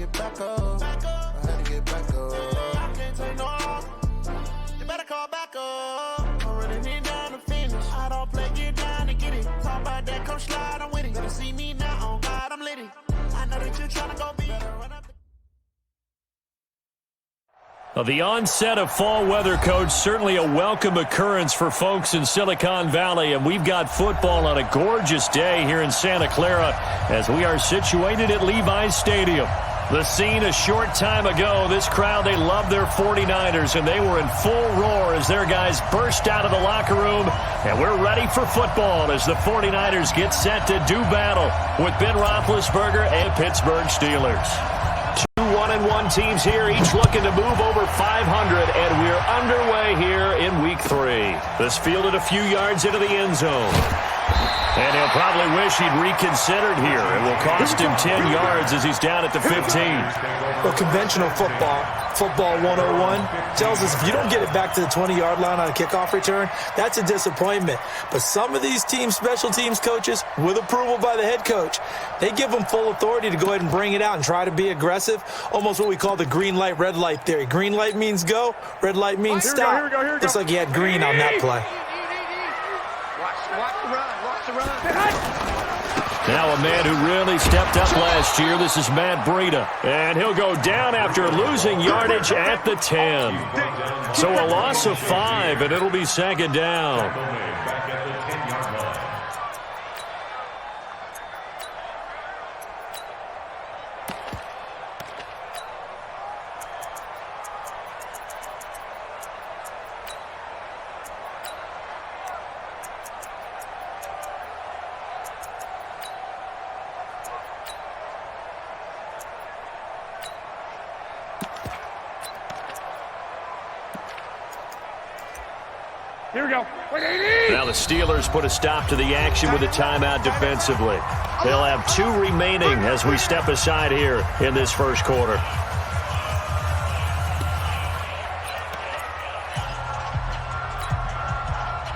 get back up. I had to get back up. I can't take no longer. You better call back up. I'm really need down to finish. I don't play, get down to get it. Talk about that, come slide, I'm with it. Better see me now, oh God, I'm litty. I know that you're trying to go be. The onset of fall weather, Coach, certainly a welcome occurrence for folks in Silicon Valley, and we've got football on a gorgeous day here in Santa Clara as we are situated at Levi's Stadium. The scene a short time ago, this crowd, they love their 49ers, and they were in full roar as their guys burst out of the locker room, and we're ready for football as the 49ers get set to do battle with B.Roethlisberger and Pittsburgh Steelers. 1-1 teams here, each looking to move over 500, and we're underway here in Week 3. This fielded a few yards into the end zone. And he'll probably wish he'd reconsidered here. It will cost him 10 yards as he's down at the 15. Well, conventional football 101, tells us if you don't get it back to the 20-yard line on a kickoff return, that's a disappointment. But some of these special teams coaches, with approval by the head coach, they give them full authority to go ahead and bring it out and try to be aggressive, almost what we call the green light, red light theory. Green light means go, red light means stop. Here we go. Looks like he had green on that play. Now a man who really stepped up last year, this is Matt Breida. And he'll go down after losing yardage at the 10. So a loss of 5, and it'll be second down. Here we go. Now the Steelers put a stop to the action with a timeout defensively. They'll have 2 remaining as we step aside here in this first quarter.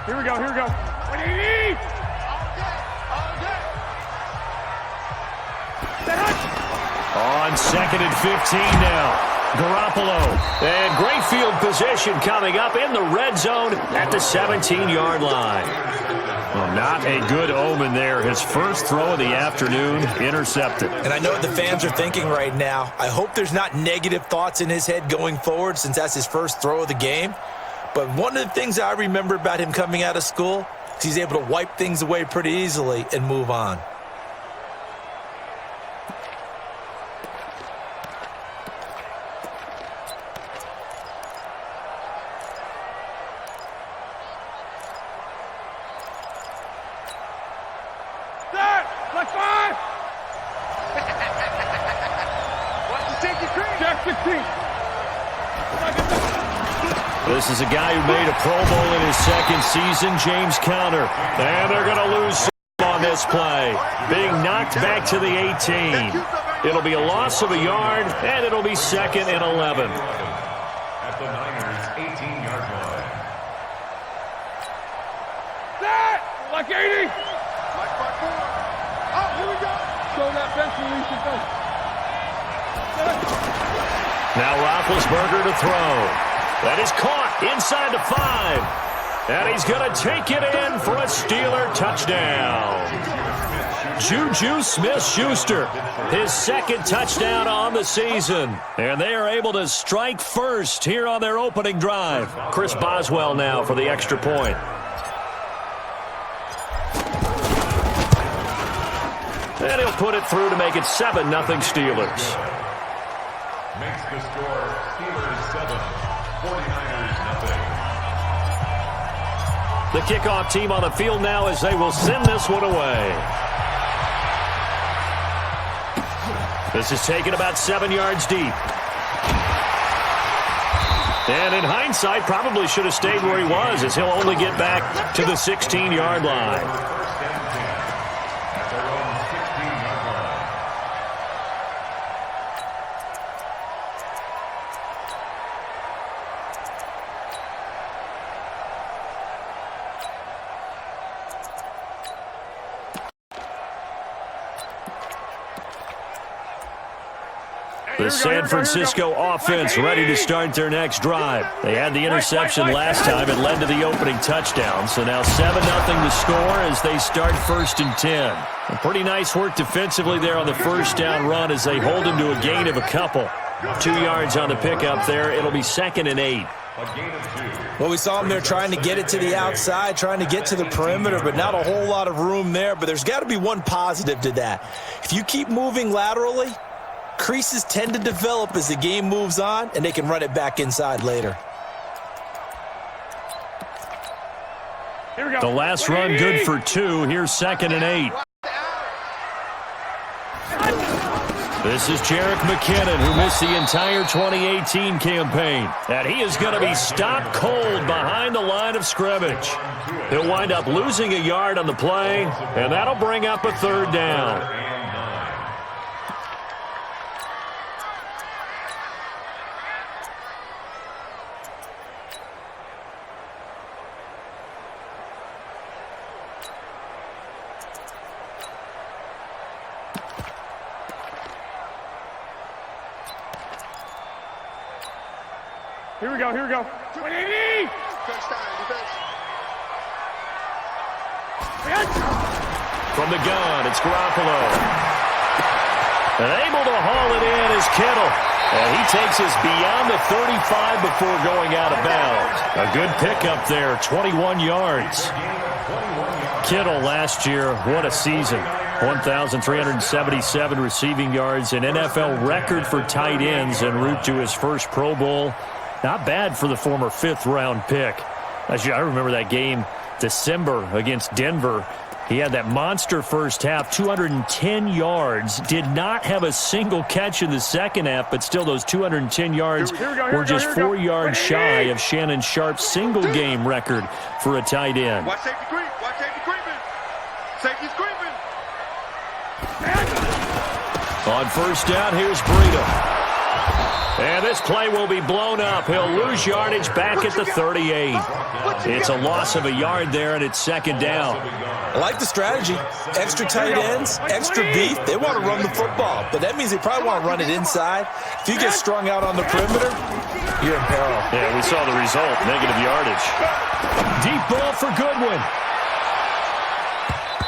Here we go. On 2nd and 15 now. Garoppolo, and great field position coming up in the red zone at the 17-yard line. Well, not a good omen there. His first throw of the afternoon intercepted. And I know what the fans are thinking right now. I hope there's not negative thoughts in his head going forward since that's his first throw of the game. But one of the things I remember about him coming out of school is he's able to wipe things away pretty easily and move on. This is a guy who made a Pro Bowl in his second season, J.Conner. And they're going to lose on this play. Being knocked back to the 18. It'll be a loss of a yard, and it'll be 2nd and 11. At the Niners' 18-yard line. Set! Like 80! Like 5-4. Oh, here we go. Show that bench release and go. Now Roethlisberger to throw. That is caught inside the 5. And he's going to take it in for a Steeler touchdown. Juju Smith-Schuster, his 2nd touchdown on the season. And they are able to strike first here on their opening drive. Chris Boswell now for the extra point. And he'll put it through to make it 7-0 Steelers. Makes the score Steelers 7, 49ers 0. The kickoff team on the field now as they will send this one away. This is taken about 7 yards deep. And in hindsight, probably should have stayed where he was as he'll only get back to the 16-yard line. The San Francisco offense ready to start their next drive. They had the interception last time. It led to the opening touchdown. So now 7-0 to score as they start 1st and 10. And pretty nice work defensively there on the first down run as they hold him to a gain of a couple. 2 yards on the pickup there. It'll be 2nd and 8. Well, we saw him there trying to get it to the outside, trying to get to the perimeter, but not a whole lot of room there. But there's got to be one positive to that. If you keep moving laterally, creases tend to develop as the game moves on, and they can run it back inside later. Here we go. The last run good for 2. Here's 2nd and 8. This is Jerick McKinnon, who missed the entire 2018 campaign. And he is going to be stopped cold behind the line of scrimmage. He'll wind up losing a yard on the play, and that'll bring up a 3rd down. Here we go, here we go. 180! From the gun, it's Garoppolo. And able to haul it in is Kittle. And he takes us beyond the 35 before going out of bounds. A good pickup there, 21 yards. Kittle last year, what a season. 1,377 receiving yards, an NFL record for tight ends en route to his first Pro Bowl. Not bad for the former 5th-round pick. I remember that game, December, against Denver. He had that monster first half, 210 yards. Did not have a single catch in the second half, but still those 210 yards were just 4 yards shy of Shannon Sharp's single-game record for a tight end. Watch safety creep. Watch safety creeping. Safety's creeping. On first down, here's Breida. And this play will be blown up. He'll lose yardage back at the 38. It's a loss of a yard there, and it's 2nd down. I like the strategy. Extra tight ends, extra beef. They want to run the football, but that means they probably want to run it inside. If you get strung out on the perimeter, you're in peril. Yeah, we saw the result, negative yardage. Deep ball for Goodwin.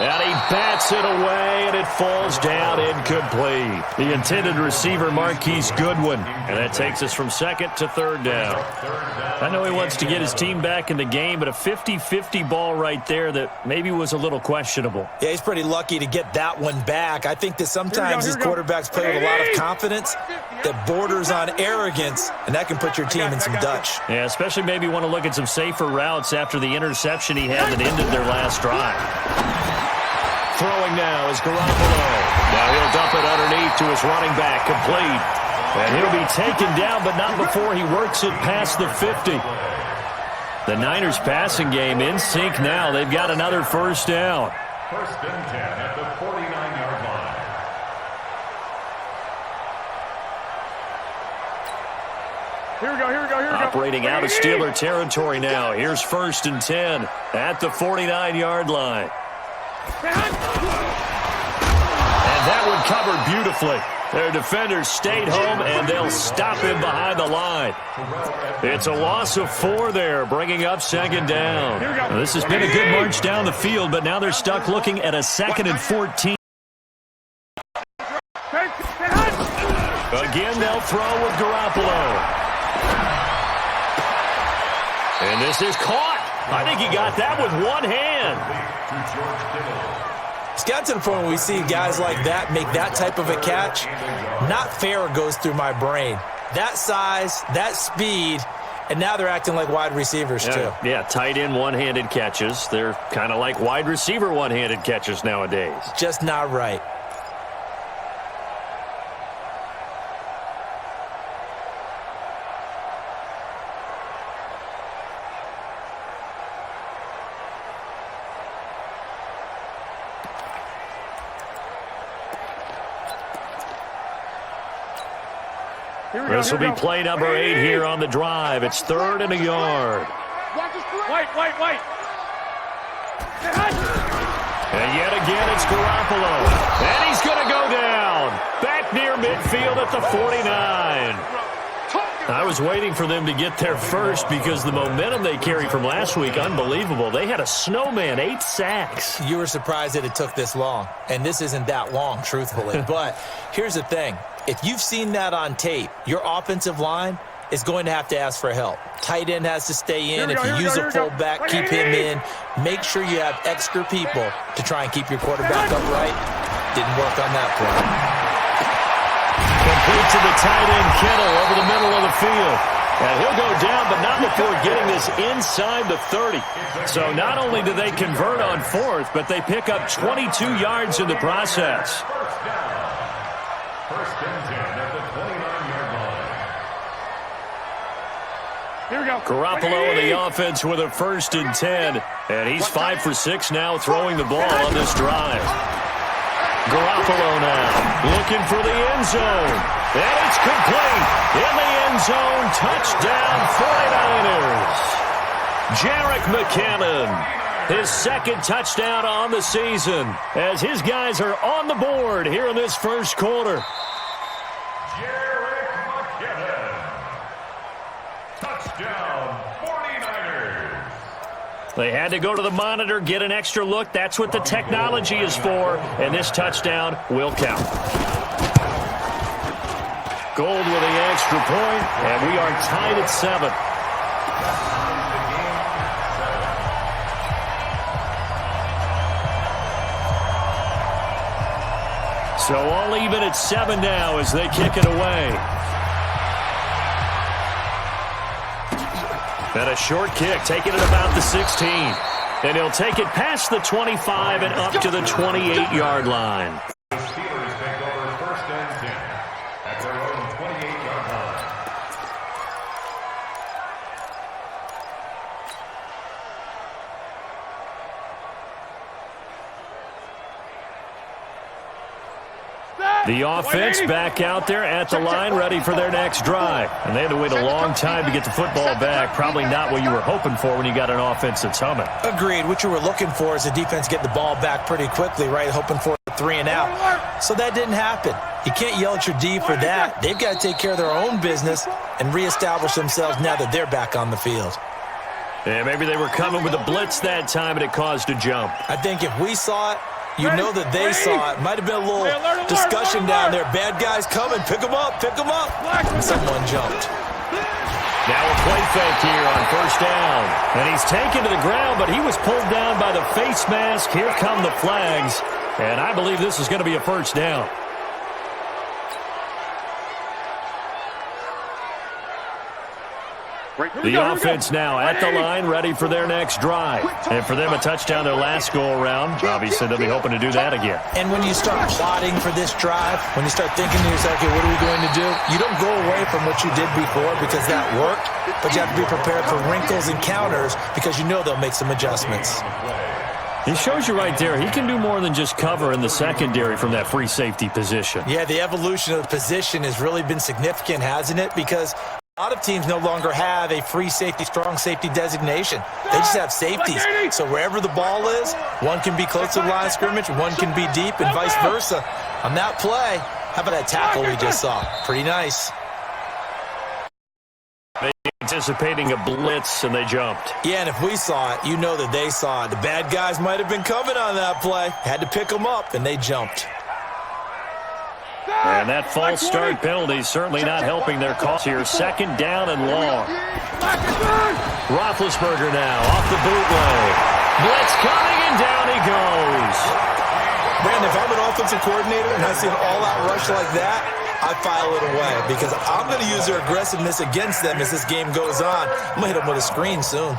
And he bats it away, and it falls down incomplete. The intended receiver, Marquise Goodwin. And that takes us from 2nd to 3rd down. I know he wants to get his team back in the game, but a 50-50 ball right there that maybe was a little questionable. Yeah, he's pretty lucky to get that one back. I think that sometimes these quarterbacks play with a lot of confidence that borders on arrogance, and that can put your team in some Dutch. Yeah, especially maybe want to look at some safer routes after the interception he had that ended their last drive. Throwing now is Garoppolo. Now he'll dump it underneath to his running back, complete. And he'll be taken down, but not before he works it past the 50. The Niners passing game in sync now. They've got another first down. 1st and 10 at the 49-yard line. Here we go, here we go, here we go. Operating out of Steeler territory now. Here's 1st and 10 at the 49-yard line. And that one covered beautifully. Their defenders stayed home, and they'll stop him behind the line. It's a loss of 4 there, bringing up 2nd down. Now, this has been a good march down the field, but now they're stuck looking at a 2nd and 14. Again, they'll throw with Garoppolo. And this is caught. I think he got that with one hand. It's got to the point where we see guys like that make that type of a catch. Not fair goes through my brain. That size, that speed, and now they're acting like wide receivers too. Yeah, tight end one-handed catches. They're kind of like wide receiver one-handed catches nowadays. Just not right. This will be play number 8 here on the drive. It's 3rd and a yard. Wait. And yet again, it's Garoppolo. And he's going to go down. Back near midfield at the 49. I was waiting for them to get there first because the momentum they carry from last week, unbelievable. They had a snowman, 8 sacks. You were surprised that it took this long, and this isn't that long, truthfully. But here's the thing. If you've seen that on tape, your offensive line is going to have to ask for help. Tight end has to stay in. If you use a fullback, keep him in. Make sure you have extra people to try and keep your quarterback upright. Didn't work on that play. Complete to the tight end, Kittle, over the middle of the field. And he'll go down, but not before getting this inside the 30. So not only do they convert on 4th, but they pick up 22 yards in the process. First and 10 at the 29-yard line. Here we go. Garoppolo in the offense with a 1st and 10. And he's 5 for 6 now throwing the ball on this drive. Garoppolo now looking for the end zone. And it's complete. In the end zone, touchdown 49ers. Jerick McKinnon, his 2nd touchdown on the season as his guys are on the board here in this first quarter. Jerick McKinnon. Touchdown, 49ers. They had to go to the monitor, get an extra look. That's what the technology is for, and this touchdown will count. Gold with the extra point, and we are tied at 7. So all even at 7 now as they kick it away. And a short kick, taking it about the 16. And he'll take it past the 25 and up to the 28-yard line. The Steelers take over 1st and 10 at their own 28-yard line. The offense back out there at the line, ready for their next drive. And they had to wait a long time to get the football back. Probably not what you were hoping for when you got an offense that's humming. Agreed. What you were looking for is the defense get the ball back pretty quickly, right? Hoping for a 3 and out. So that didn't happen. You can't yell at your D for that. They've got to take care of their own business and reestablish themselves now that they're back on the field. Yeah, maybe they were coming with a blitz that time and it caused a jump. I think if we saw it, you know that they saw it. Might have been a little discussion down there. Bad guys coming. Pick them up. Pick them up. Someone jumped. Now a play fake here on 1st down. And he's taken to the ground, but he was pulled down by the face mask. Here come the flags. And I believe this is going to be a 1st down. The offense now at the line, ready for their next drive. And for them, a touchdown their last go-around. Obviously, they'll be hoping to do that again. And when you start plotting for this drive, when you start thinking to yourself, okay, what are we going to do? You don't go away from what you did before because that worked, but you have to be prepared for wrinkles and counters because you know they'll make some adjustments. He shows you right there, he can do more than just cover in the secondary from that free safety position. Yeah, the evolution of the position has really been significant, hasn't it? Because a lot of teams no longer have a free safety, strong safety designation. They just have safeties. So wherever the ball is, one can be close to the line of scrimmage, one can be deep, and vice versa. On that play, how about that tackle we just saw? Pretty nice. They anticipating a blitz, and they jumped. Yeah, and if we saw it, you know that they saw it. The bad guys might have been coming on that play. Had to pick them up, and they jumped. And that false start penalty certainly not helping their cause here. 2nd down and long. Roethlisberger now off the bootleg. Blitz coming, and down he goes. Brandon, if I'm an offensive coordinator and I see an all-out rush like that, I file it away because I'm going to use their aggressiveness against them as this game goes on. I'm going to hit them with a screen soon.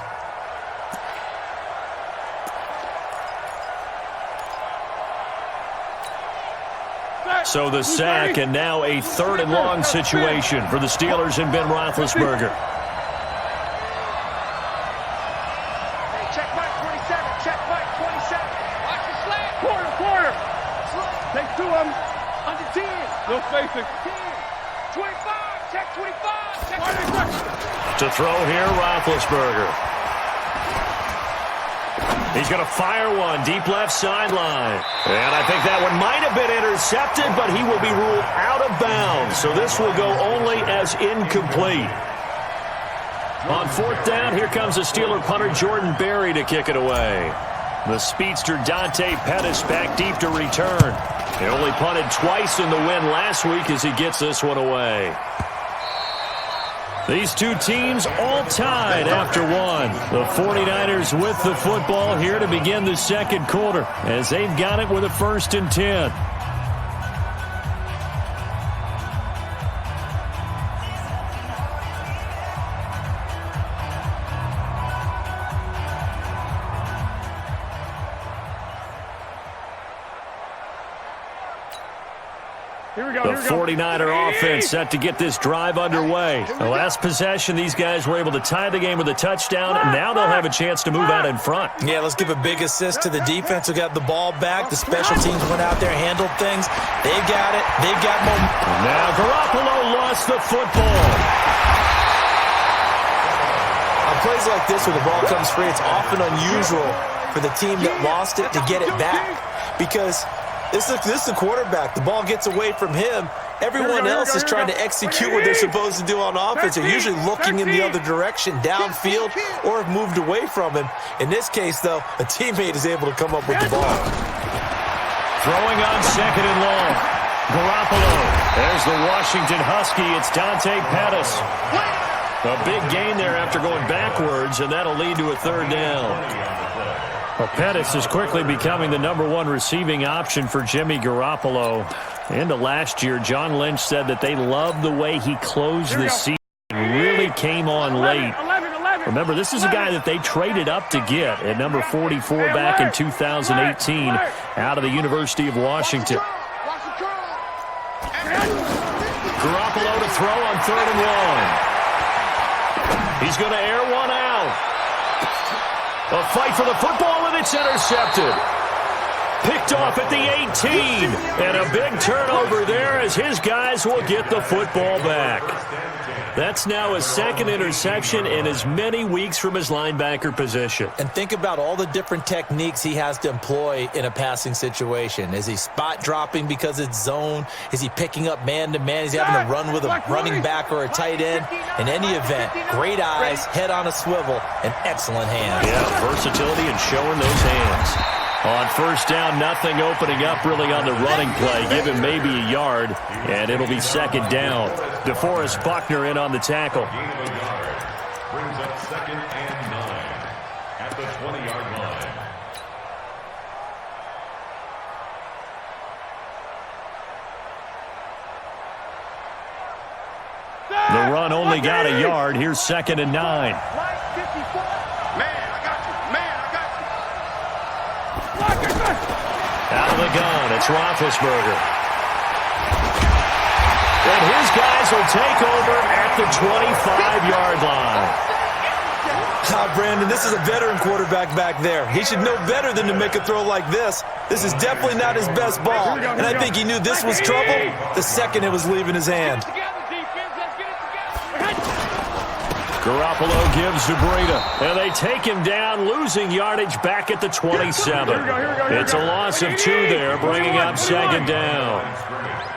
So the sack, and now a 3rd and long situation for the Steelers and Ben Roethlisberger. Check Mike 27. Check Mike 27. Watch the slant. Quarter. Take 2 of them. Under 10. No spacing. 10. 25. Check 25. Check 25. To throw here, Roethlisberger. He's going to fire one deep left sideline. And I think that one might have been intercepted, but he will be ruled out of bounds. So this will go only as incomplete. On fourth down, here comes the Steeler punter Jordan Berry to kick it away. The speedster Dante Pettis back deep to return. He only punted twice in the win last week as he gets this one away. These two teams all tied after one. The 49ers with the football here to begin the second quarter as they've got it with a 1st and 10. The 49er offense set to get this drive underway. The last possession, these guys were able to tie the game with a touchdown, and now they'll have a chance to move out in front. Yeah, let's give a big assist to the defense who got the ball back. The special teams went out there, handled things. They got it. They got momentum. Now Garoppolo lost the football. On plays like this where the ball comes free, it's often unusual for the team that lost it to get it back because this is the quarterback. The ball gets away from him. Everyone else is trying to execute what they're supposed to do on offense. They're usually looking in the other direction, downfield, or have moved away from him. In this case, though, a teammate is able to come up with the ball. Throwing on 2nd and long. Garoppolo. There's the Washington Husky. It's Dante Pettis. A big gain there after going backwards, and that'll lead to a 3rd down. Well, Pettis is quickly becoming the #1 receiving option for Jimmy Garoppolo. Into last year, John Lynch said that they loved the way he closed the season. Really came on late. Remember, this is a guy that they traded up to get at number 44 back in 2018 out of the University of Washington. Garoppolo to throw on 3rd and long. He's going to air one out. A fight for the football, and it's intercepted. Picked off at the 18. And a big turnover there as his guys will get the football back. That's now his 2nd interception in as many weeks from his linebacker position. And think about all the different techniques he has to employ in a passing situation. Is he spot dropping because it's zone? Is he picking up man-to-man? Is he having to run with a running back or a tight end? In any event, great eyes, head on a swivel, and excellent hands. Yeah, versatility and showing those hands. On 1st down, nothing opening up really on the running play. Give him maybe a yard, and it'll be 2nd down. DeForest Buckner in on the tackle. Brings up 2nd and 9 at the 20-yard line. The run only got a yard. Here's 2nd and 9. Out of the gun, it's Roethlisberger. And his guys will take over at the 25-yard line. Brandon, this is a veteran quarterback back there. He should know better than to make a throw like this. This is definitely not his best ball. And I think he knew this was trouble the second it was leaving his hand. Garoppolo gives to Breida, and they take him down, losing yardage back at the 27. It's a loss of 2 there, bringing up 2nd down.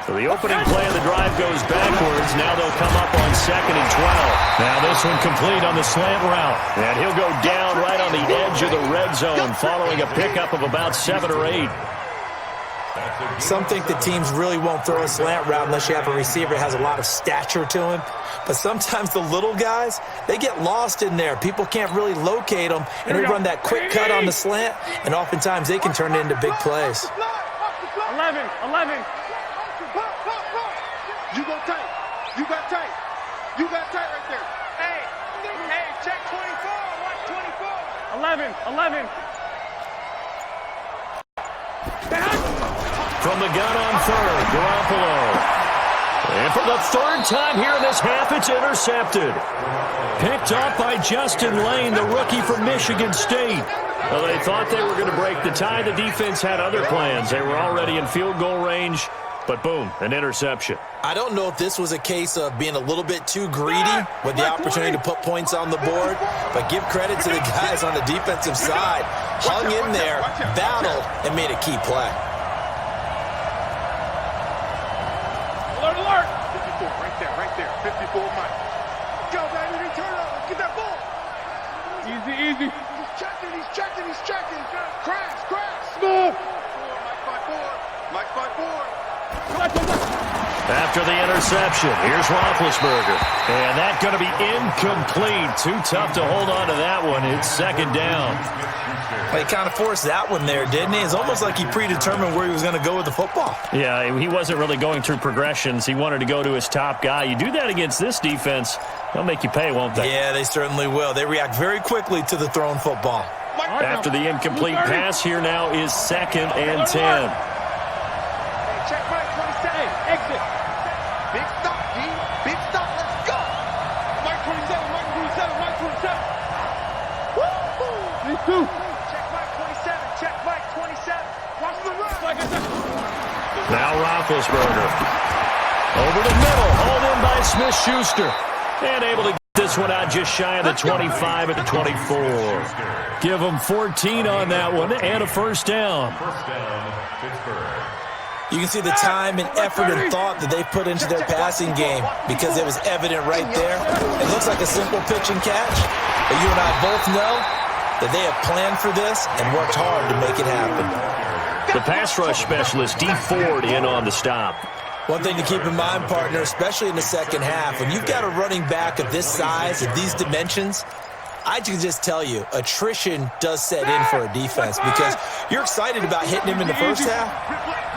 So the opening play of the drive goes backwards. Now they'll come up on 2nd and 12. Now this one complete on the slant route, and he'll go down right on the edge of the red zone following a pickup of about 7 or 8. Some think the teams really won't throw a slant route unless you have a receiver that has a lot of stature to him. But sometimes the little guys, they get lost in there. People can't really locate them, and they run that quick cut on the slant, and oftentimes they can turn it into big plays. 11. You go tight. You got tight. You got tight right there. Hey, check 24. Watch 24. 11. From the gun on 3rd, Garoppolo. And for the 3rd time here in this half, it's intercepted. Picked off by Justin Layne, the rookie from Michigan State. Well, they thought they were going to break the tie. The defense had other plans. They were already in field goal range. But boom, an interception. I don't know if this was a case of being a little bit too greedy with the opportunity to put points on the board, but give credit to the guys on the defensive side. Hung in there, battled, and made a key play. Alert, alert! 54, right there. 54, Mike. Go, baby, return up. Get that ball. Easy. He's checking. Crash. Move. Mike 5-4. After the interception, here's Roethlisberger. And that's going to be incomplete. Too tough to hold on to that one. It's second down. Well, he kind of forced that one there, didn't he? It's almost like he predetermined where he was going to go with the football. Yeah, he wasn't really going through progressions. He wanted to go to his top guy. You do that against this defense, they'll make you pay, won't they? Yeah, they certainly will. They react very quickly to the thrown football. After the incomplete pass, here now is 2nd and 10. Check Mike 27. Exit. Big stop, D. Big stop. Let's go. Mike 27. Woo-hoo. These two. Check Mike 27. Watch the run. Now Roethlisberger. Over the middle. Hauled in by Smith Schuster. And able to get this one out just shy of the 25 at the 24. Give them 14 on that one and a first down. First down, Pittsburgh. You can see the time and effort and thought that they put into their passing game because it was evident right there. It looks like a simple pitch and catch, but you and I both know that they have planned for this and worked hard to make it happen. The pass rush specialist, D. Ford, in on the stop. One thing to keep in mind, partner, especially in the second half, when you've got a running back of this size, of these dimensions, I can just tell you, attrition does set in for a defense because you're excited about hitting him in the first half.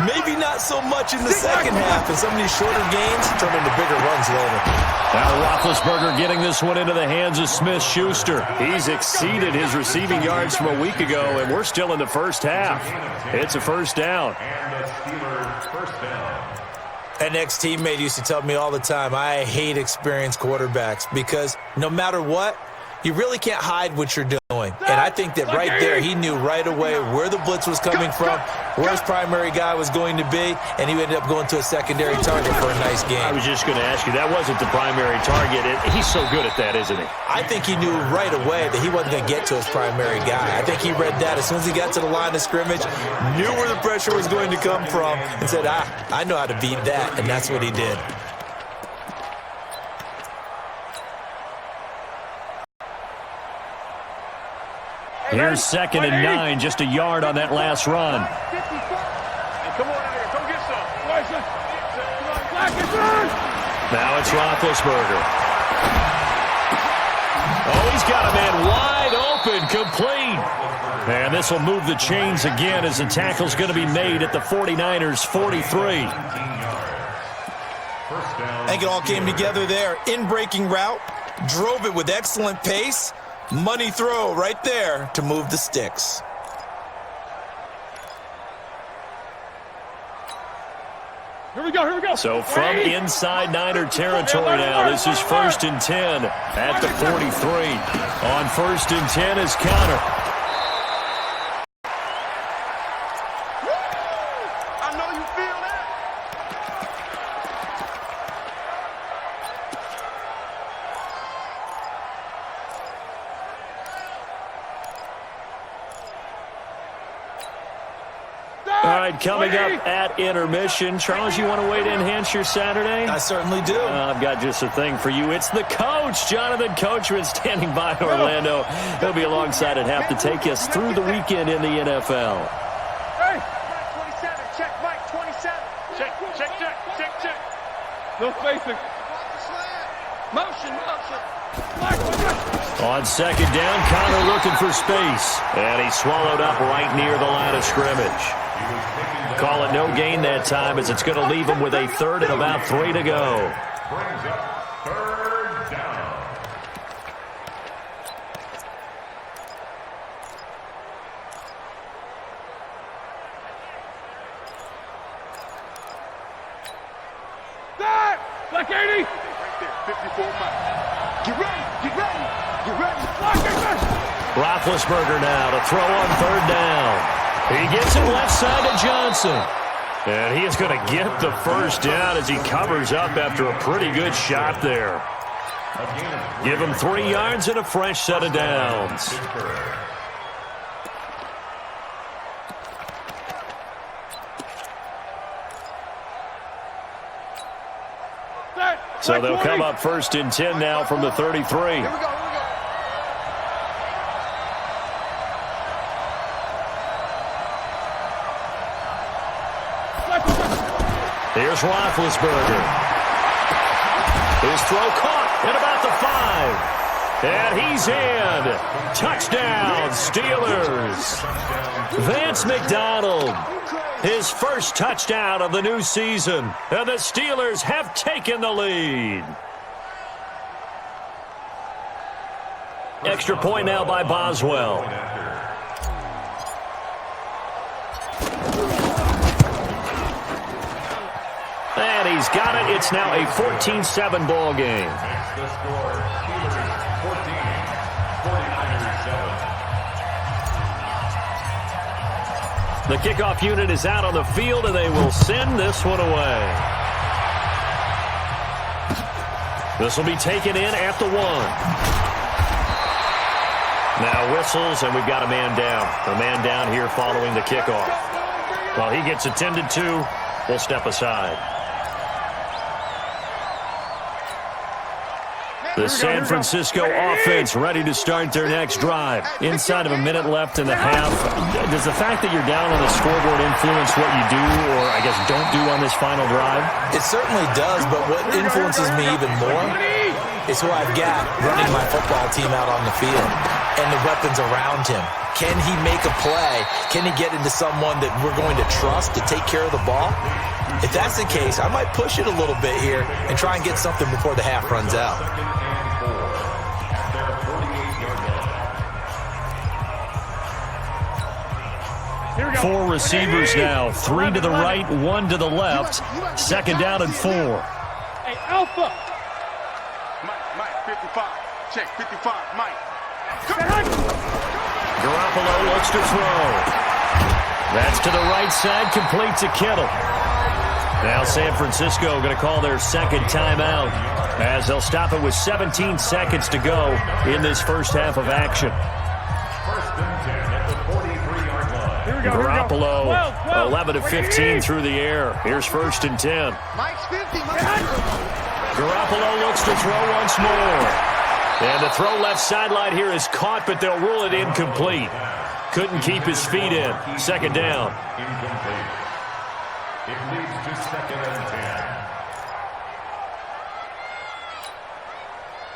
Maybe not so much in the second half, and some of these shorter gains turn into bigger runs later. Now Roethlisberger getting this one into the hands of Smith Schuster. He's exceeded his receiving yards from a week ago, and we're still in the first half. It's a first down. And the Steelers' first down. An ex-teammate used to tell me all the time, I hate experienced quarterbacks because no matter what, you really can't hide what you're doing. And I think that right there, he knew right away where the blitz was coming from, where his primary guy was going to be, and he ended up going to a secondary target for a nice game. I was just going to ask you, that wasn't the primary target. He's so good at that, isn't he? I think he knew right away that he wasn't going to get to his primary guy. I think he read that as soon as he got to the line of scrimmage, knew where the pressure was going to come from, and said, I know how to beat that, and that's what he did. Here's 2nd and 9, just a yard on that last run. Hey, come on out here. Go get some. Now it's Roethlisberger. Oh, he's got a man wide open, complete. And this will move the chains again as the tackle's going to be made at the 49ers' 43. I think it all came together there. In-breaking route, drove it with excellent pace. Money throw right there to move the sticks. Here we go. So from inside Niner territory now, this is 1st and 10 at the 43. On 1st and 10 is Conner. I know you feel that. All right, coming up at intermission. Charles, you want to wait to enhance your Saturday? I certainly do. I've got just a thing for you. It's the coach, Jonathan Coachman, standing by in Orlando. He'll be alongside and have to take us through the weekend in the NFL. Hey, Mike 27. Check Mike 27. Check. No spacing. Motion. On 2nd down, Conner looking for space. And he swallowed up right near the line of scrimmage. Call it no gain that time as it's going to leave him with a 3rd and about 3 to go. Brings up 3rd down. Black 80. Right there, 54 miles. Get ready. Roethlisberger now to throw on 3rd down. He gets it left side to Johnson. And he is going to get the first down as he covers up after a pretty good shot there. Give him 3 yards and a fresh set of downs. So they'll come up 1st and 10 now from the 33. Here we go. Here's Roethlisberger. His throw caught at about the 5. And he's in. Touchdown, Steelers. V.Mcdonald. His first touchdown of the new season. And the Steelers have taken the lead. Extra point now by Boswell. And he's got it. It's now a 14-7 ball game. Makes the score Steelers 14, 49ers 7. The kickoff unit is out on the field, and they will send this one away. This will be taken in at the 1. Now whistles, and we've got a man down. A man down here following the kickoff. Well, he gets attended to. We'll step aside. The San Francisco offense ready to start their next drive. Inside of a minute left in the half. Does the fact that you're down on the scoreboard influence what you do, or I guess don't do on this final drive? It certainly does, but what influences me even more is who I've got running my football team out on the field and the weapons around him. Can he make a play? Can he get into someone that we're going to trust to take care of the ball? If that's the case, I might push it a little bit here and try and get something before the half runs out. 4 receivers now. 3 to the right, 1 to the left. 2nd down and 4. Hey, Alpha. Mike, 55. Check, 55, Mike. Garoppolo looks to throw. That's to the right side, complete to Kittle. Now San Francisco going to call their 2nd timeout as they'll stop it with 17 seconds to go in this first half of action. 1st and 10 at the 43-yard line. Garoppolo, 11 to 15 through the air. Here's 1st and 10. Mike's 50. Garoppolo looks to throw once more. And the throw left sideline here is caught, but they'll rule it incomplete. Couldn't keep his feet in. 2nd down. Incomplete. It leads to 2nd and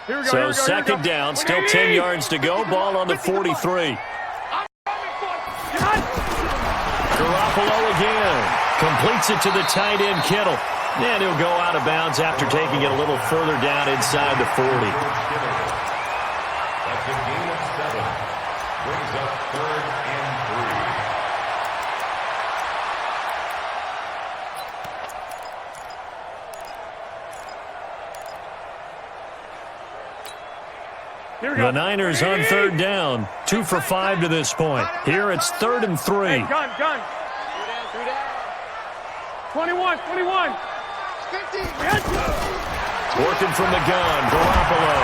10. So 2nd down, still 10 yards to go. Ball on the 43. Garoppolo again. Completes it to the tight end, Kittle. And he'll go out of bounds after taking it a little further down inside the 40. That's a gain of 7. Brings up 3rd and 3. The Niners on 3rd down. 2 for 5 to this point. Here it's 3rd and 3. Hey, gun. 21. 50. Working from the gun, Garoppolo.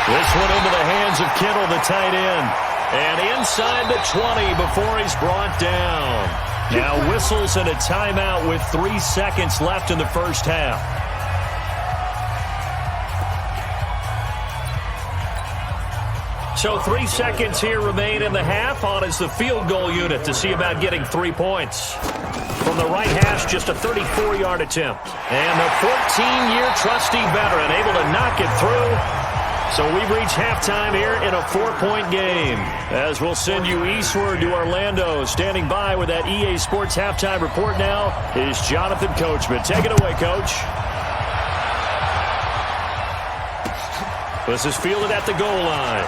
This one into the hands of Kittle, the tight end. And inside the 20 before he's brought down. Now whistles and a timeout with 3 seconds left in the first half. So 3 seconds here remain in the half. On is the field goal unit to see about getting 3 points. From the right hash, just a 34-yard attempt. And the 14-year trusty veteran able to knock it through. So we've reached halftime here in a 4-point game. As we'll send you eastward to Orlando. Standing by with that EA Sports halftime report now is Jonathan Coachman. Take it away, Coach. This is fielded at the goal line.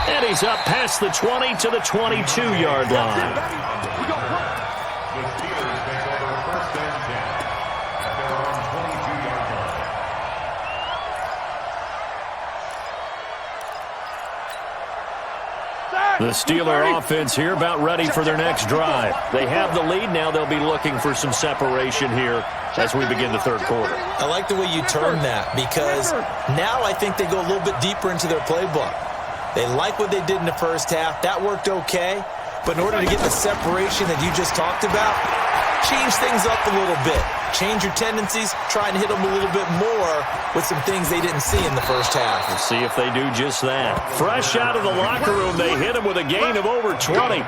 And he's up past the 20 to the 22-yard line. The Steelers take over 1st and 10 at their own 22-yard line. The Steeler offense here about ready for their next drive. They have the lead now. They'll be looking for some separation here as we begin the third quarter. I like the way you turn that, because now I think they go a little bit deeper into their playbook. They like what they did in the first half. That worked okay. But in order to get the separation that you just talked about, change things up a little bit. Change your tendencies. Try and hit them a little bit more with some things they didn't see in the first half. We'll see if they do just that. Fresh out of the locker room, they hit him with a gain of over 20.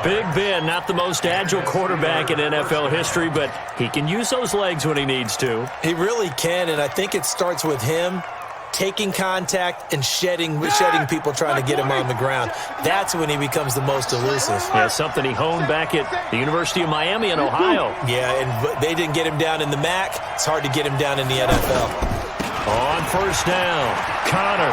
Big Ben, not the most agile quarterback in NFL history, but he can use those legs when he needs to. He really can, and I think it starts with him taking contact and shedding people trying to get him on the ground. That's when he becomes the most elusive. Yeah, something he honed back at the University of Miami in Ohio. Yeah, and they didn't get him down in the MAC. It's hard to get him down in the NFL. On first down, Conner.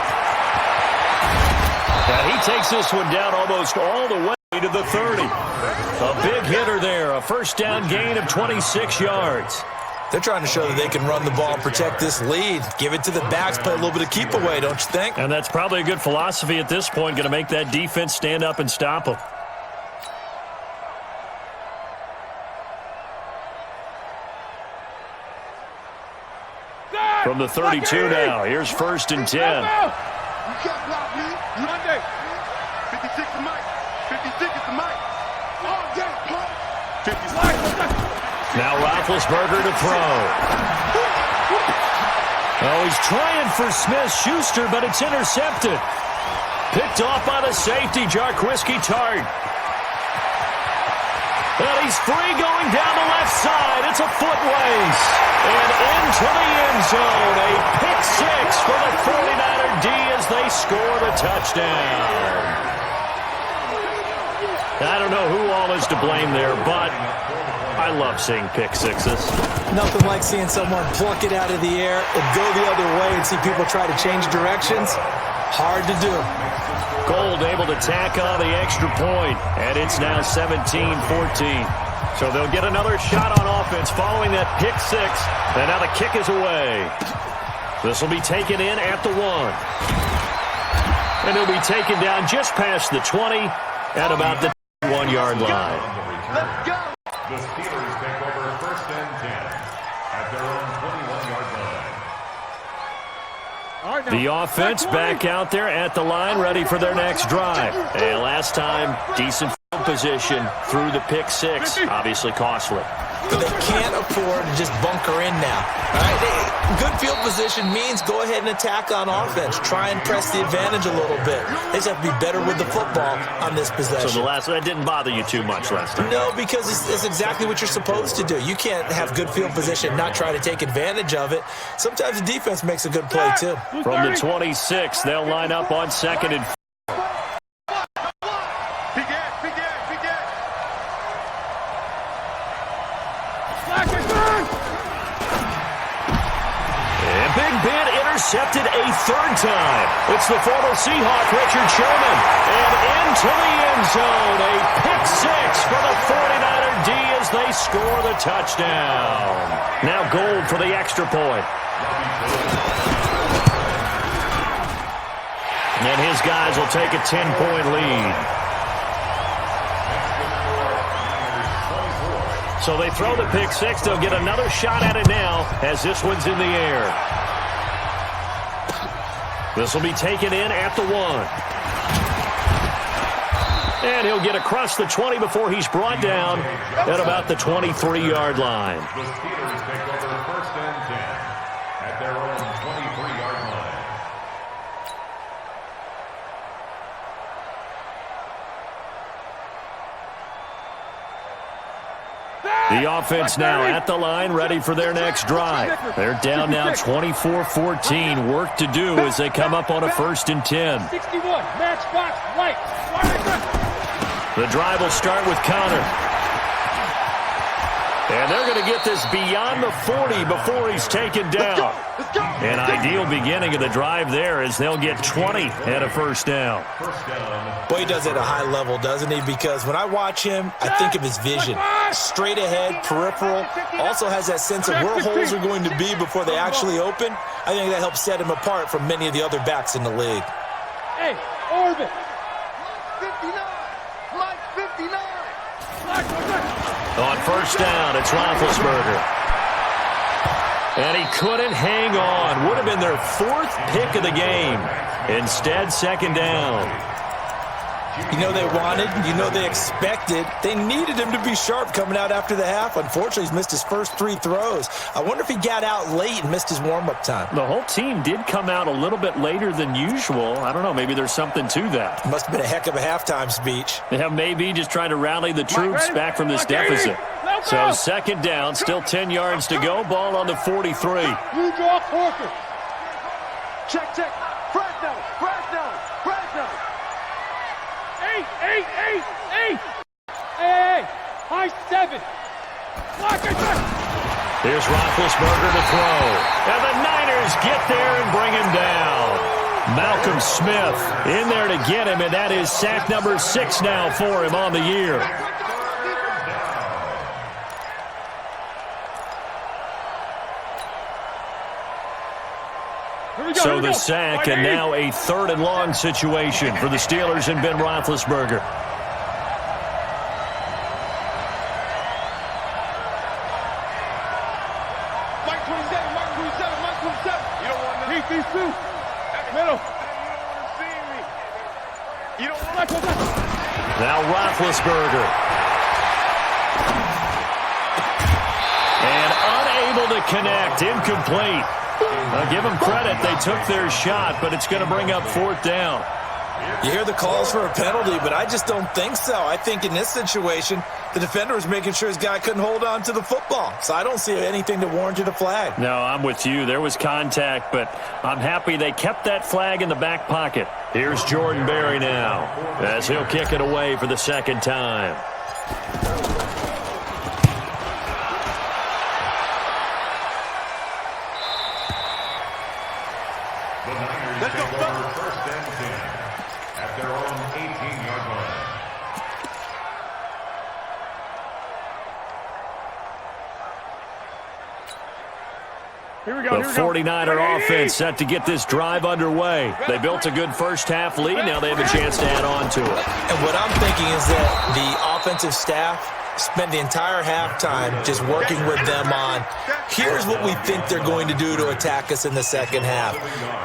And he takes this one down almost all the way to the 30. A big hitter there, a first down gain of 26 yards. They're trying to show that they can run the ball, protect this lead, give it to the backs, play a little bit of keep away, don't you think? And that's probably a good philosophy at this point, going to make that defense stand up and stop them. From the 32 now, here's first and 10. You can't block me. Monday. 56 to Mike. 56 to Mike. All day, pump. 56. Now Roethlisberger to throw. Oh, he's trying for Smith Schuster, but it's intercepted. Picked off by the safety, Tart. And he's free going down the left side. It's a foot race. And into the end zone. A pick six for the 49er D as they score the touchdown. I don't know who all is to blame there, but I love seeing pick sixes. Nothing like seeing someone pluck it out of the air and go the other way and see people try to change directions. Hard to do. Gold able to tack on the extra point, and it's now 17-14. So they'll get another shot on offense following that pick six, and now the kick is away. This will be taken in at the 1. And it'll be taken down just past the 20 at about the 1-yard line. Let's go. The Steelers take over first and 10 at their own 21-yard line. The offense back out there at the line, ready for their next drive. And last time, decent field position through the pick six. Obviously costly. But they can't afford to just bunker in now. All right? Good field position means go ahead and attack on offense. Try and press the advantage a little bit. They just have to be better with the football on this possession. So that didn't bother you too much last time? No, because it's exactly what you're supposed to do. You can't have good field position and not try to take advantage of it. Sometimes the defense makes a good play, too. From the 26, they'll line up on second and 4. Intercepted a third time. It's the former Seahawk, Richard Sherman. And into the end zone. A pick six for the 49er D as they score the touchdown. Now Gold for the extra point. And his guys will take a 10-point lead. So they throw the pick six. They'll get another shot at it now as this one's in the air. This will be taken in at the 1. And he'll get across the 20 before he's brought down at about the 23-yard line. The Steelers take over first and 10 at their own 23-yard line. The offense now at the line, ready for their next drive. They're down now 24-14. Work to do as they come up on a first and 10. 61, matchbox, light. The drive will start with Conner. And they're going to get this beyond the 40 before he's taken down. An ideal beginning of the drive there as they'll get 20 and a first down. Boy, he does it at a high level, doesn't he? Because when I watch him, I think of his vision. Straight ahead, peripheral. Also has that sense of where holes are going to be before they actually open. I think that helps set him apart from many of the other backs in the league. Hey, orbit. Mike 59. On first down, it's Roethlisberger. And he couldn't hang on. Would have been their 4th pick of the game. Instead, second down. You know they wanted, you know they expected. They needed him to be sharp coming out after the half. Unfortunately, he's missed his first 3 throws. I wonder if he got out late and missed his warm-up time. The whole team did come out a little bit later than usual. I don't know, maybe there's something to that. Must have been a heck of a halftime speech. Yeah, maybe just trying to rally the troops back from this deficit. So second down, still 10 yards to go. Ball on the 43. You draw Corker. Check. Fresno. Eight. Hey. High 7. Here's Roethlisberger to throw. And the Niners get there and bring him down. Malcolm Smith in there to get him, and that is sack number 6 now for him on the year. So the sack, and now a 3rd and long situation for the Steelers and Ben Roethlisberger. Mike 27. You don't want to beat these two. Middle. You don't want to. Now Roethlisberger. And unable to connect, incomplete. I'll give them credit. They took their shot, but it's going to bring up 4th down. You hear the calls for a penalty, but I just don't think so. I think in this situation, the defender was making sure his guy couldn't hold on to the football. So I don't see anything to warrant a flag. No, I'm with you. There was contact, but I'm happy they kept that flag in the back pocket. Here's Jordan Berry now, as he'll kick it away for the 2nd time. Let's go. First and 10 at their own 18-yard line. The 49er offense set to get this drive underway. They built a good first half lead. Now they have a chance to add on to it. And what I'm thinking is that the offensive staff spent the entire halftime just working with them on, here's what we think they're going to do to attack us in the second half.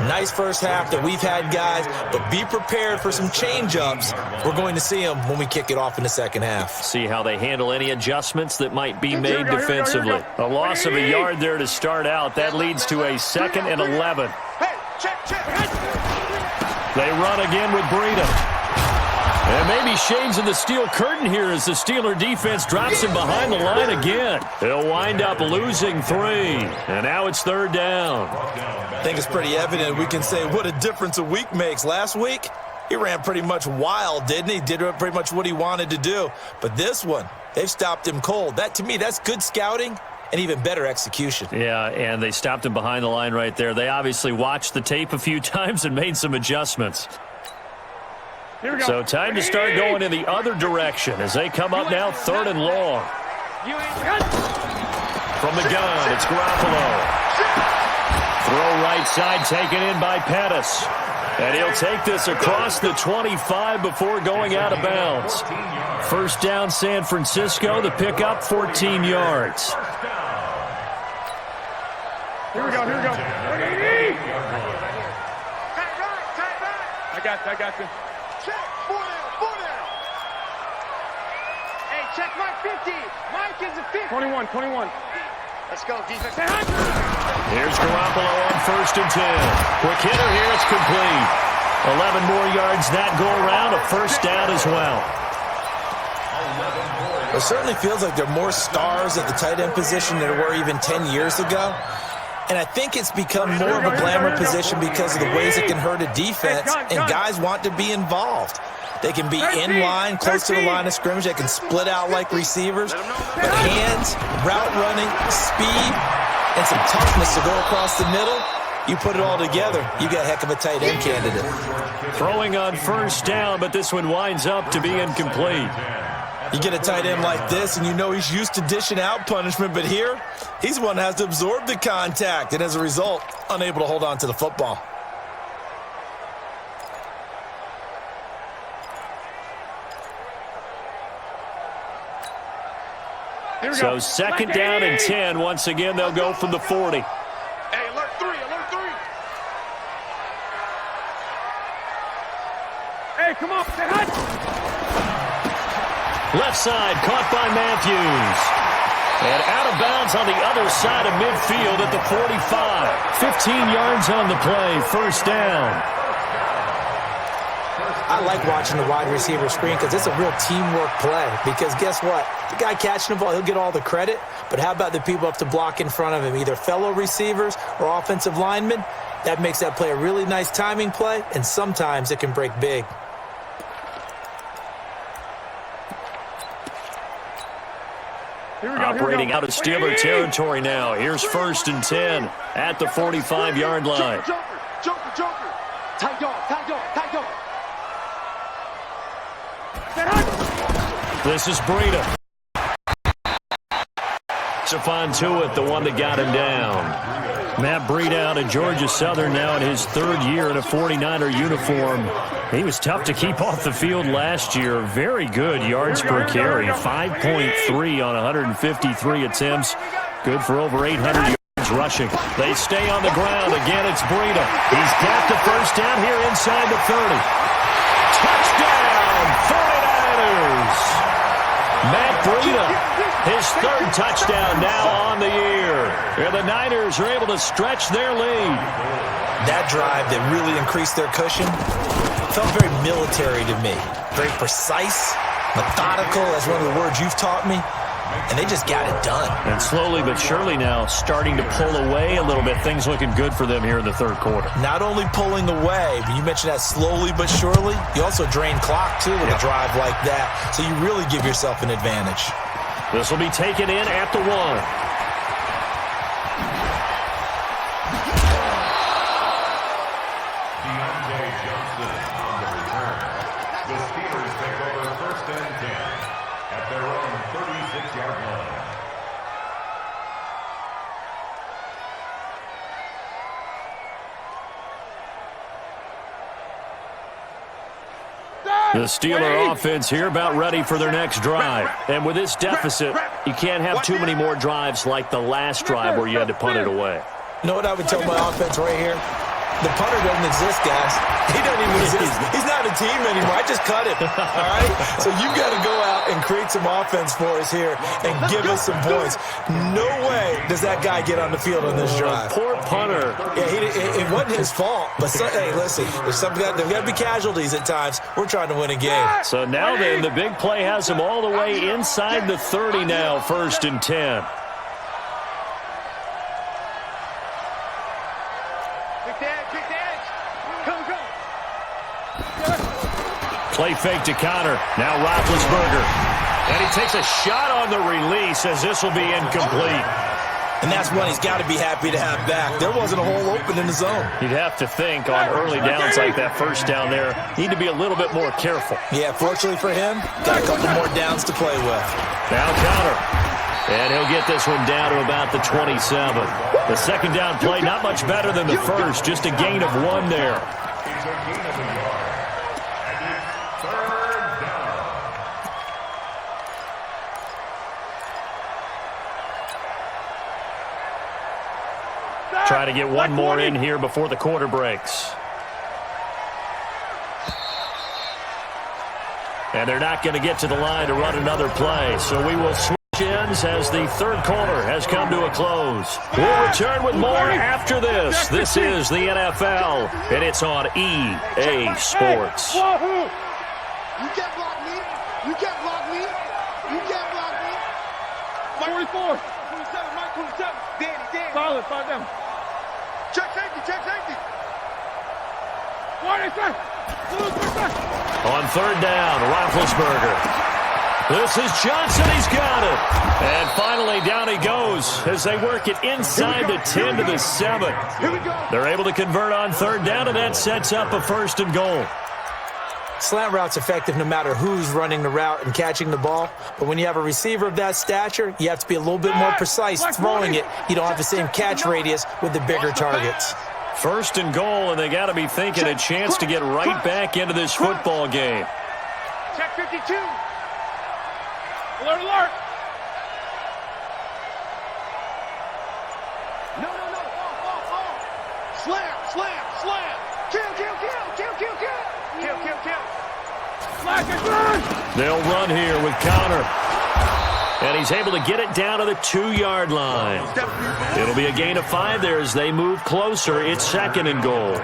Nice first half that we've had, guys, but be prepared for some change-ups. We're going to see them when we kick it off in the second half. See how they handle any adjustments that might be made defensively. A loss of a yard there to start out. That leads to a 2nd and 11. They run again with Breida. And maybe shades of the steel curtain here as the Steeler defense drops him behind the line again. He'll wind up losing 3. And now it's 3rd down. I think it's pretty evident. We can say what a difference a week makes. Last week, he ran pretty much wild, didn't he? Did pretty much what he wanted to do. But this one, they've stopped him cold. That, to me, that's good scouting and even better execution. Yeah, and they stopped him behind the line right there. They obviously watched the tape a few times and made some adjustments. So time to start going in the other direction as they come up now 3rd and long. From the gun, it's Garoppolo. Throw right side taken in by Pettis. And he'll take this across the 25 before going out of bounds. First down San Francisco, the pickup 14 yards. Here we go. I got you. Check, 4 down. Hey, check Mike 50. Mike is a 50. 21. Let's go, defense. Here's Garoppolo on 1st and 10. Quick hitter here, it's complete. 11 more yards that go around, a first down as well. It certainly feels like there are more stars at the tight end position than there were even 10 years ago. And I think it's become more of a glamour position because of the ways it can hurt a defense, and guys want to be involved. They can be in line, close to the line of scrimmage. They can split out like receivers. But hands, route running, speed, and some toughness to go across the middle, you put it all together, you got a heck of a tight end candidate. Throwing on first down, but this one winds up to be incomplete. You get a tight end like this, and you know he's used to dishing out punishment, but here, he's one that has to absorb the contact, and as a result, unable to hold on to the football. So second down and 10. Once again, they'll go from the 40. Hey, alert 3, alert 3. Hey, come on. Say hi. Left side, caught by Matthews. And out of bounds on the other side of midfield at the 45. 15 yards on the play, first down. I like watching the wide receiver screen because it's a real teamwork play. Because guess what? The guy catching the ball, he'll get all the credit. But how about the people up to block in front of him, either fellow receivers or offensive linemen? That makes that play a really nice timing play, and sometimes it can break big. Operating out of Steeler territory now. Here's first and 10 at the 45-yard line. Joker. Tight dog. This is Breida. Stephon Tuitt, the one that got him down. Matt Breida out of Georgia Southern now in his third year in a 49er uniform. He was tough to keep off the field last year. Very good yards per carry. 5.3 on 153 attempts. Good for over 800 yards rushing. They stay on the ground. Again, it's Breida. He's got the first down here inside the 30. Touchdown, 49ers. Matt Breida, his third touchdown now on the year. And the Niners are able to stretch their lead. That drive that really increased their cushion felt very military to me. Very precise, methodical, that's one of the words you've taught me. And they just got it done. And slowly but surely now starting to pull away a little bit. Things looking good for them here in the third quarter. Not only pulling away, but you mentioned that slowly but surely. You also drain clock, too, with a drive like that. So you really give yourself an advantage. This will be taken in at the 1. J.Johnson on the return. The Steelers take over first and 10 at their own 36-yard line. The Steeler offense here about ready for their next drive. And with this deficit, you can't have too many more drives like the last drive where you had to punt it away. You know what I would tell my offense right here? The punter doesn't exist, guys. He doesn't even exist. He's not a team anymore. I just cut him. All right? So you got to go out and create some offense for us here and give us some points. No way does that guy get on the field on this drive. Poor punter. Yeah, it wasn't his fault. But, hey, listen, there's got to be casualties at times. We're trying to win a game. So now then, the big play has him all the way inside the 30 now, first and 10. Play fake to Conner. Now Roethlisberger. And he takes a shot on the release as this will be incomplete. And that's one he's got to be happy to have back. There wasn't a hole open in the zone. You'd have to think on early downs like that first down there, need to be a little bit more careful. Yeah, fortunately for him, got a couple more downs to play with. Now Conner. And he'll get this one down to about the 27. The second down play, not much better than the first, just a gain of 1 there. It's a gain of a yard. And it's third down. Try to get one more in here before the quarter breaks. And they're not going to get to the line to run another play, so we will switch ends as the third quarter has come to a close. We'll return with more after this. This is the NFL, and it's on EA Sports. You can't block me. You can't block me. You can't block me. Mike 44. 27, Mike 27. Danny. Solid, 5 down. Check safety. On third down, Roethlisberger. This is Johnson. He's got it. And finally, down he goes as they work it inside the 10 to the 7. They're able to convert on third down, and that sets up a first and goal. Slant route's effective no matter who's running the route and catching the ball. But when you have a receiver of that stature, you have to be a little bit more precise throwing it. You don't have the same catch radius with the bigger targets. First and goal, and they got to be thinking a chance to get right back into this football game. Check 52. Alert. Slam, slam, slam. Kill, kill, kill, kill, kill, kill. Kill, kill, kill. Slack and run. They'll run here with Conner. And he's able to get it down to the 2-yard line. It'll be a gain of 5 there as they move closer. It's 2nd and goal.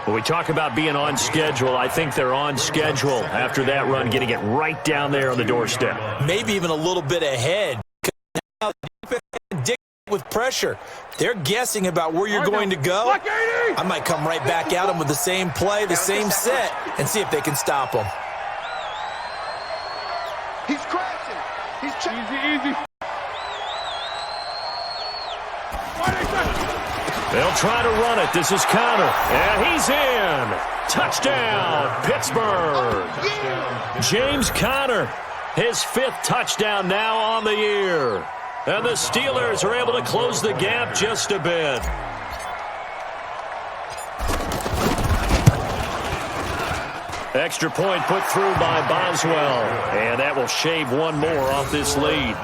When we talk about being on schedule, I think they're on schedule after that run, getting it right down there on the doorstep. Maybe even a little bit ahead. Now, with pressure, they're guessing about where you're going to go. I might come right back at them with the same play, the same set, and see if they can stop them. He's crashing. He's easy. They'll try to run it. This is Conner. And he's in. Touchdown, Pittsburgh. James Conner, his 5th touchdown now on the year. And the Steelers are able to close the gap just a bit. Extra point put through by Boswell. And that will shave one more off this lead.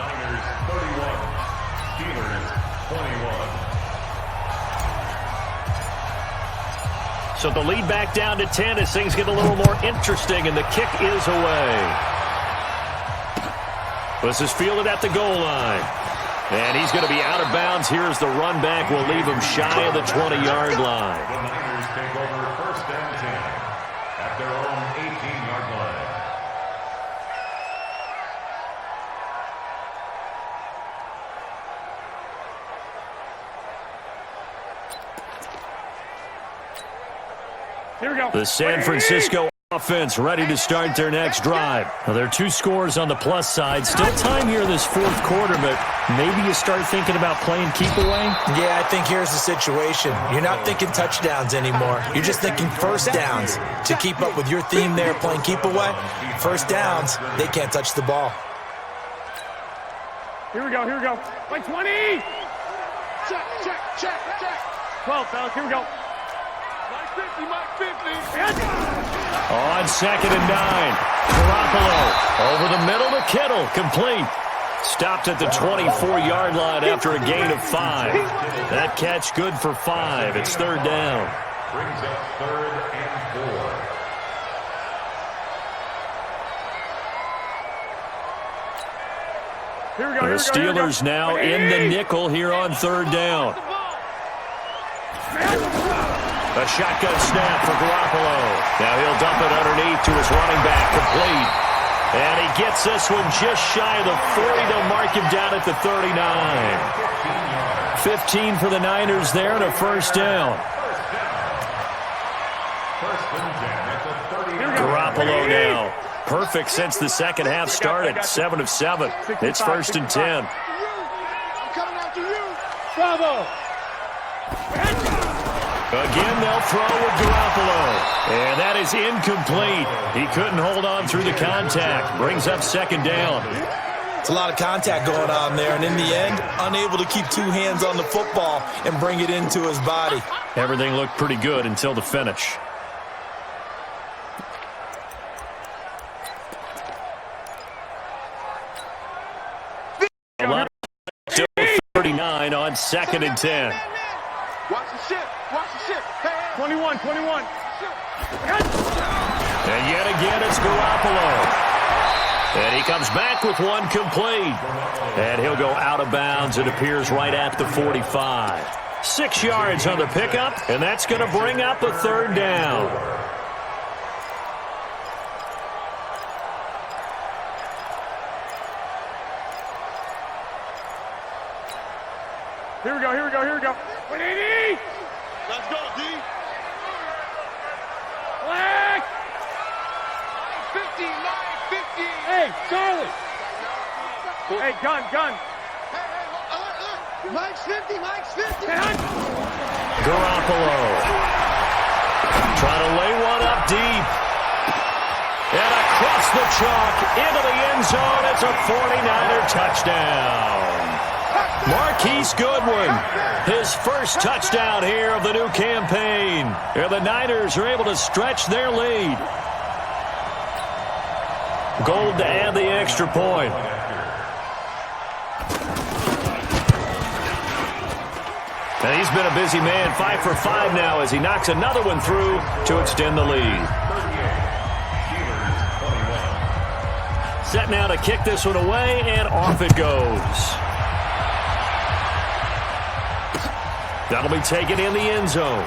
So the lead back down to 10 as things get a little more interesting, and the kick is away. This is fielded at the goal line. And he's going to be out of bounds. Here's the run back. We'll leave him shy of the 20-yard line. The Niners take over 1st and 10 at their own 18-yard line. Here we go. The San Francisco offense ready to start their next drive. Now, there are 2 scores on the plus side. Still time here in this 4th quarter, but maybe you start thinking about playing keep away? Yeah, I think here's the situation. You're not thinking touchdowns anymore. You're just thinking first downs. To keep up with your theme there, playing keep away, first downs, they can't touch the ball. Here we go. Like 20. Check. 12, fellas. Here we go. Mike 50. On 2nd and 9. Garoppolo over the middle to Kittle. Complete. Stopped at the 24-yard line after a gain of 5. That catch good for 5. It's 3rd down. Brings up 3rd and 4. Here we go. The Steelers now in the nickel here on 3rd down. A shotgun snap for Garoppolo. Now he'll dump it underneath to his running back, complete. And he gets this one just shy of the 40. They'll mark him down at the 39. 15 for the Niners there and a 1st down. Garoppolo now. Perfect since the 2nd half started. 7 of 7. It's 1st and 10. I'm coming after you. Bravo. Again, they'll throw with Garoppolo. And that is incomplete. He couldn't hold on through the contact. Brings up 2nd down. It's a lot of contact going on there, and in the end, unable to keep 2 hands on the football and bring it into his body. Everything looked pretty good until the finish. Still 39 on 2nd and 10. Watch the ship. 21. And yet again, it's Garoppolo. And he comes back with one complete. And he'll go out of bounds. It appears right at the 45. 6 yards on the pickup, and that's going to bring up a 3rd down. Here we go. 180. Let's go, D. Black. 950. Hey, Charlie. Hey, gun. Hey, look. Mike's 50. Garoppolo. Trying to lay one up deep. And across the chalk into the end zone. It's a 49er touchdown. Marquise Goodwin, his 1st touchdown here of the new campaign. And the Niners are able to stretch their lead. Gold to add the extra point. And he's been a busy man, 5 for 5 now as he knocks another one through to extend the lead. Set now to kick this one away, and off it goes. That'll be taken in the end zone.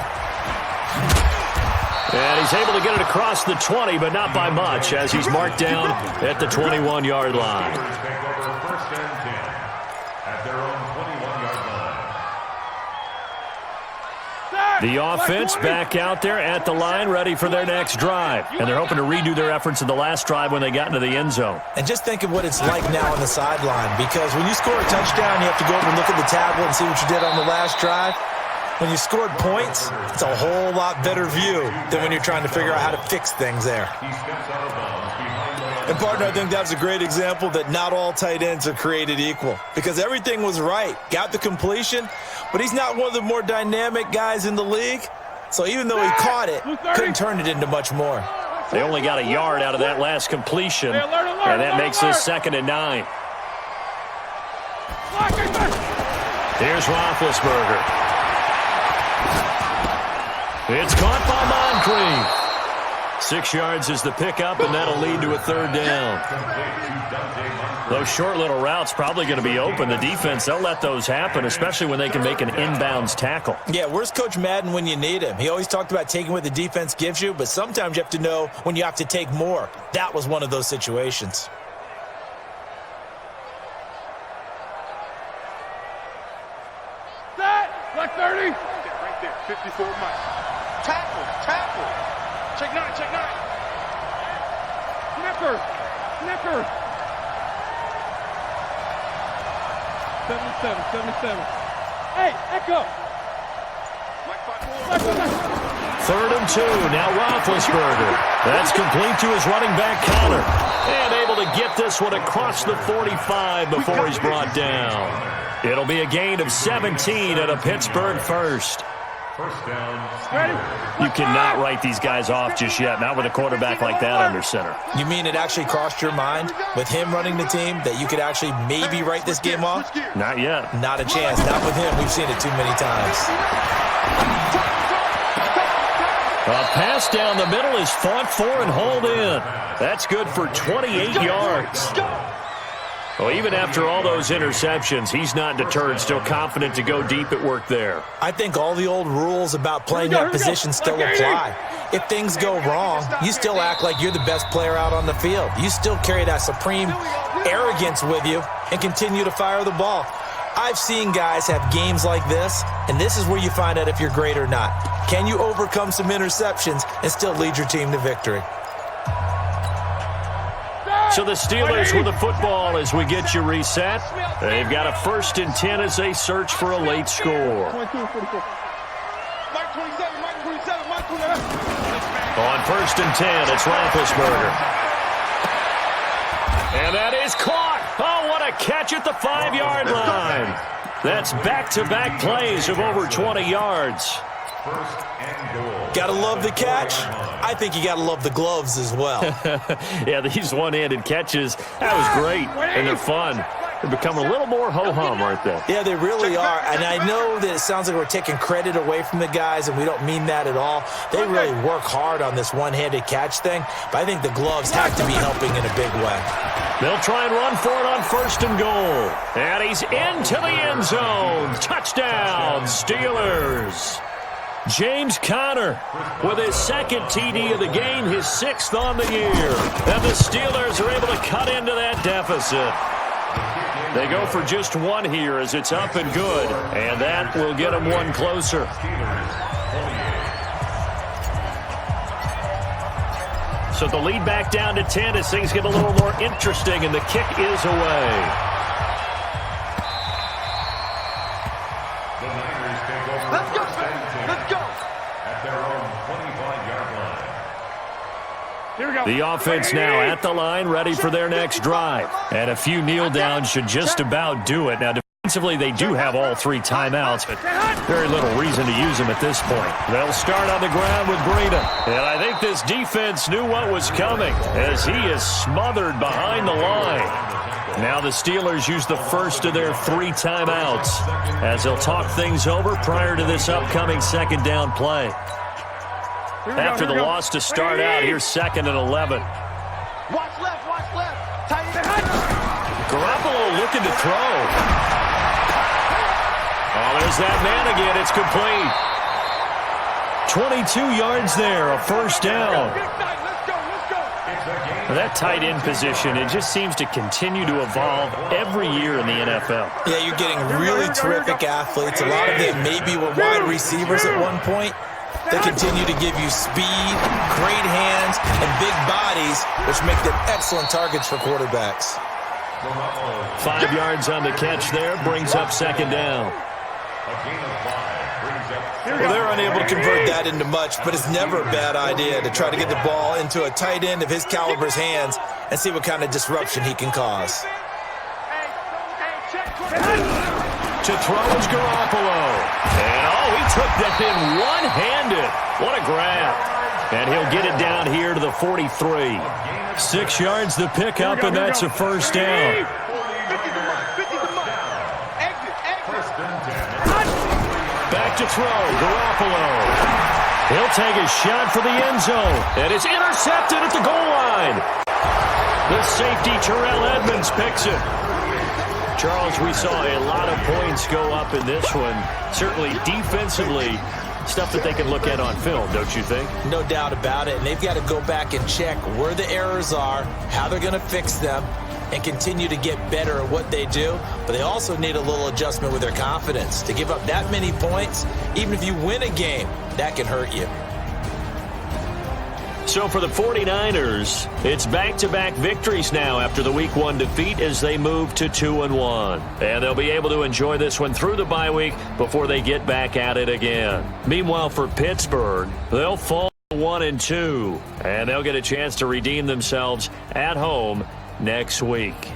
And he's able to get it across the 20, but not by much, as he's marked down at the 21-yard line. The offense back out there at the line, ready for their next drive. And they're hoping to redo their efforts in the last drive when they got into the end zone. And just think of what it's like now on the sideline, because when you score a touchdown, you have to go over and look at the tablet and see what you did on the last drive. When you scored points, it's a whole lot better view than when you're trying to figure out how to fix things there. And, partner, I think that's a great example that not all tight ends are created equal, because everything was right. Got the completion, but he's not one of the more dynamic guys in the league. So even though he caught it, couldn't turn it into much more. They only got a yard out of that last completion, and that makes this 2nd and 9. Here's Roethlisberger. It's caught by Moncrief. 6 yards is the pickup, and that'll lead to a 3rd down. Those short little routes probably going to be open. The defense, they'll let those happen, especially when they can make an inbounds tackle. Yeah, where's Coach Madden when you need him? He always talked about taking what the defense gives you, but sometimes you have to know when you have to take more. That was one of those situations. Black 30. Right there, 54 Mike. Tackle. Check 9. Snipper. 77. Hey, Echo. 3rd and 2. Now Roethlisberger. That's complete to his running back, Conner. And able to get this one across the 45 before he's brought down. It'll be a gain of 17 at a Pittsburgh first. First down. You cannot write these guys off just yet, not with a quarterback like that under center. You mean it actually crossed your mind with him running the team that you could actually maybe write this game off? Not yet. Not a chance. Not with him. We've seen it too many times. A pass down the middle is fought for and hauled in. That's good for 28 yards. Well, even after all those interceptions, he's not deterred, still confident to go deep at work there. I think all the old rules about playing that position still apply. If things go wrong, you still act like you're the best player out on the field. You still carry that supreme arrogance with you and continue to fire the ball. I've seen guys have games like this, and this is where you find out if you're great or not. Can you overcome some interceptions and still lead your team to victory? So the Steelers with the football as we get you reset. They've got a 1st and 10 as they search for a late score. On 1st and 10, it's Roethlisberger. And that is caught. Oh, what a catch at the 5-yard line. That's back-to-back plays of over 20 yards. Gotta love the catch. I think you gotta love the gloves as well. Yeah, these one-handed catches, that was great, and they're fun. They're becoming a little more ho-hum, aren't they? Yeah, they really are, and I know that it sounds like we're taking credit away from the guys, and we don't mean that at all. They really work hard on this one-handed catch thing, but I think the gloves have to be helping in a big way. They'll try and run for it on 1st and goal. And he's into the end zone. Touchdown, Steelers. J.Conner with his 2nd TD of the game, his 6th on the year. And the Steelers are able to cut into that deficit. They go for just one here as it's up and good, and that will get them one closer. So the lead back down to 10 as things get a little more interesting, and the kick is away. The offense now at the line, ready for their next drive. And a few kneel downs should just about do it. Now, defensively, Offensively, they do have all 3 timeouts, but very little reason to use them at this point. They'll start on the ground with Breida. And I think this defense knew what was coming as he is smothered behind the line. Now the Steelers use the first of their 3 timeouts as they'll talk things over prior to this upcoming second down play. After the loss to start out, here's 2nd and 11. Watch left. Tight end. Garoppolo looking to throw. Oh, there's that man again. It's complete. 22 yards there, a first down. That tight end position, it just seems to continue to evolve every year in the NFL. Yeah, you're getting really terrific athletes. A lot of them maybe were wide receivers at one point. They continue to give you speed, great hands, and big bodies, which make them excellent targets for quarterbacks. 5 yards on the catch there, brings up 2nd down. Well, they're unable to convert that into much, but it's never a bad idea to try to get the ball into a tight end of his caliber's hands and see what kind of disruption he can cause. To throw is Garoppolo. And, he took that in one-handed. What a grab. And he'll get it down here to the 43. 6 yards the pickup, and that's a first down. Back to throw, Garoppolo. He'll take a shot for the end zone. And it's intercepted at the goal line. The safety, J.Edmunds, picks it. Charles, we saw a lot of points go up in this one. Certainly defensively, stuff that they can look at on film, don't you think? No doubt about it. And they've got to go back and check where the errors are, how they're going to fix them, and continue to get better at what they do. But they also need a little adjustment with their confidence. To give up that many points, even if you win a game, that can hurt you. So for the 49ers, it's back-to-back victories now after the Week 1 defeat as they move to 2-1. And they'll be able to enjoy this one through the bye week before they get back at it again. Meanwhile, for Pittsburgh, they'll fall 1-2, and they'll get a chance to redeem themselves at home next week.